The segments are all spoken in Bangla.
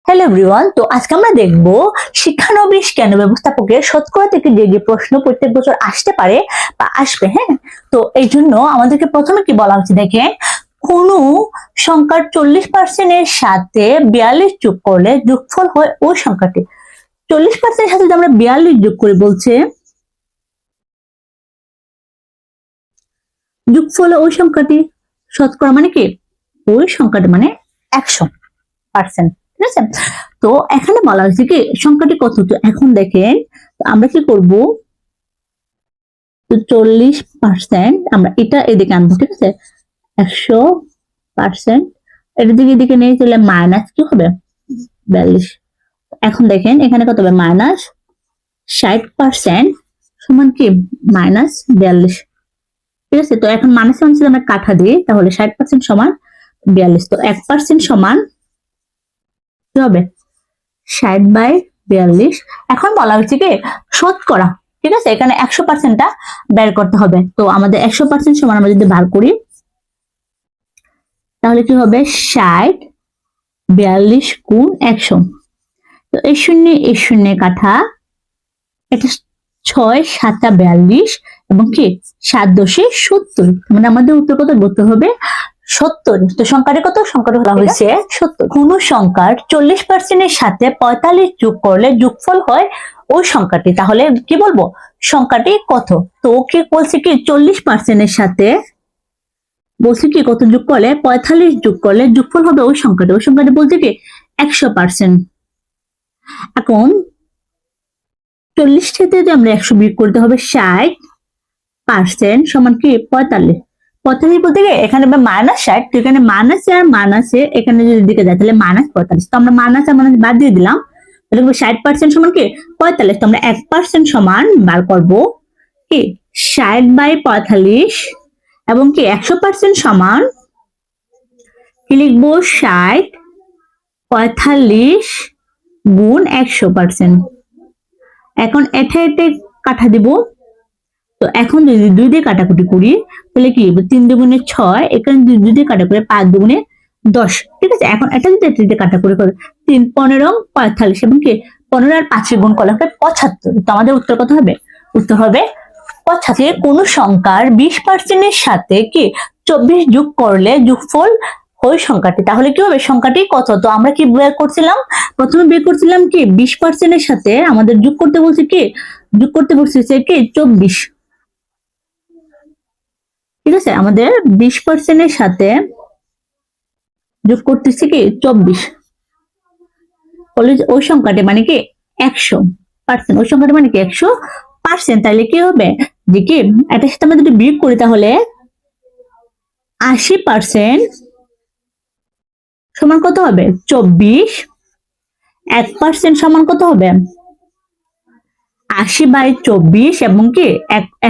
হ্যালো এভরিওয়ান, তো আজকে আমরা দেখব শিক্ষানবিশ কেন ব্যবস্থাপকের শতকরা থেকে যে যে প্রশ্ন প্রত্যেক বছর আসতে পারে বা আসবে। হ্যাঁ, তো এই জন্য আমাদেরকে প্রথমে কি বলা হচ্ছে দেখেন, কোন সংখ্যার 40% সাথে 42 যোগ করলে যোগফল হয় ওই সংখ্যাটি। 40% সাথে যদি আমরা 42 যোগ করি বলছে যোগফল ওই সংখ্যাটি, শতকরা মানে কি ওই সংখ্যাটি মানে 100%। ঠিক আছে, তো এখানে বলা হয়েছে কি সংখ্যাটি কত। তো এখন দেখেন আমরা কি করব, তো 40% আমরা এটা এদিকে আনবো। ঠিক আছে, 100% এটা দিকে এদিকে নিয়ে চলে মাইনাস কি হবে 42। এখন দেখেন এখানে কত হবে, মাইনাস 60% সমান কি মাইনাস 42। ঠিক আছে, তো এখন মাইনাস মাইনাস আমরা কাটা দিই, তাহলে 60% সমান 42। তো 1% সমান কি হবে 60/42। এখন বলা হচ্ছে কি শতকরা। ঠিক আছে, এখানে 100%টা বের করতে হবে। তো আমাদের 100% সমান আমরা যদি বার করি তাহলে কি হবে 60/42 গুণ 100। তো এই শূন্য কাঠা, এটা 6×7=42 এবং কি 7×10=70। মানে আমাদের উত্তর কত বলতে হবে 70। তো সংখ্যাটি কত, সংখ্যাটি বলা হয়েছে 70। কোন সংখ্যার 40% সাথে 45 যোগ করলে যোগফল হয় ওই সংখ্যাটি, তাহলে কি বলবো সংখ্যাটি কত। তো কি বলছে কি 40% সাথে বলছে কি কত যোগ করলে 45 যোগ করলে যোগফল হবে ওই সংখ্যাটি। ওই সংখ্যাটি বলতে কি 100%। এখন 40 থেকে যদি আমরা 100 বিয়োগ করতে হবে 60% সমান কি 45। 45 বলতে গিয়ে এখানে -60, তো এখানে মাইনাস আর মাইনাসে এখানে যদি দিকে যায় তাহলে -45। তো আমরা মাইনাস আর মাইনাস বাদ দিয়ে দিলাম, তাহলে 60% সমান কি 45। তো আমরা 1% সমান বার করব কি 60/45 এবং কি 100% সমান কি লিখবো 60/45 গুণ 100%। এখন এটা কাটা দিব। তো এখন যদি 2 দিয়ে কাটাকুটি করি তাহলে কি 3 দুগুণে 6, এখানে 2 দিয়ে কাটা করে 5 দুগুণে 10। ঠিক আছে, এখন এটা যদি এটা দিয়ে কাটাকুটি করে 3 15 45 এবং কি 15 আর 5 গুণ করলে হবে 75। তো আমাদের উত্তর কত হবে, উত্তর হবে 75। কোন সংখ্যার 20% এর সাথে কি 24 যোগ করলে যোগফল ওই সংখ্যাটি, তাহলে কি হবে সংখ্যাটি কত। তো আমরা কি বের করছিলাম, প্রথমে বের করছিলাম কি 20% এর সাথে আমাদের যোগ করতে বলছে কি, যোগ করতে বলছে কি 24। ঠিক আছে, আমাদের 20% এর সাথে যোগ করতেছি কি 24, ওই সংখ্যাটি মানে কি 100%। ওই সংখ্যাটি মানে কি 100%। তাহলে কি হবে যে কি এটার সাথে আমরা যদি বিয়োগ করি তাহলে 80% সমান কত হবে 24। 1% সমান কত হবে 80/24 এবং কি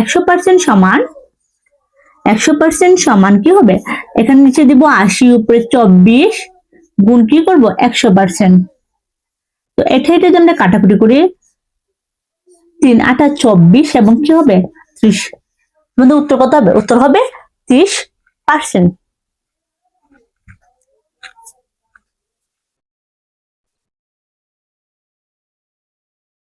100% সমান 100% সমান কি হবে, এখানে নিচে দিব 80 উপরে 24 গুণ কি করব 100%। তো এটা যদি আমরা কাটাকুটি করি 3 8 24 এবং কি হবে 30। আমাদের উত্তর কত হবে, উত্তর হবে 30%।